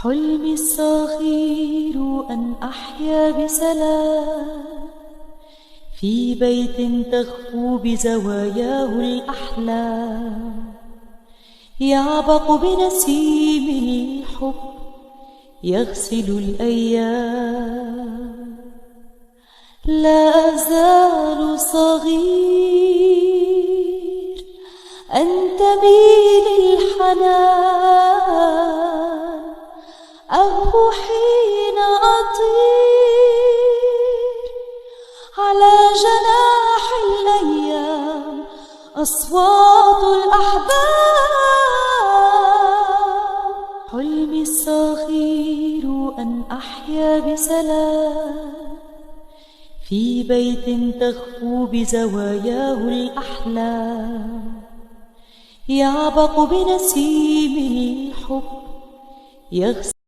حلمي الصغير أن أحيا بسلام في بيت تخفو بزواياه الأحلام، يعبق بنسيم الحب يغسل الأيام. لا أزال صغير أنتمي للحنان، أهو حين أطير على جناح الأيام. أصوات الأحباب حلمي الصغير أن أحيا بسلام في بيت تخفو بزواياه الأحلام، يعبق بنسيم الحب يغسل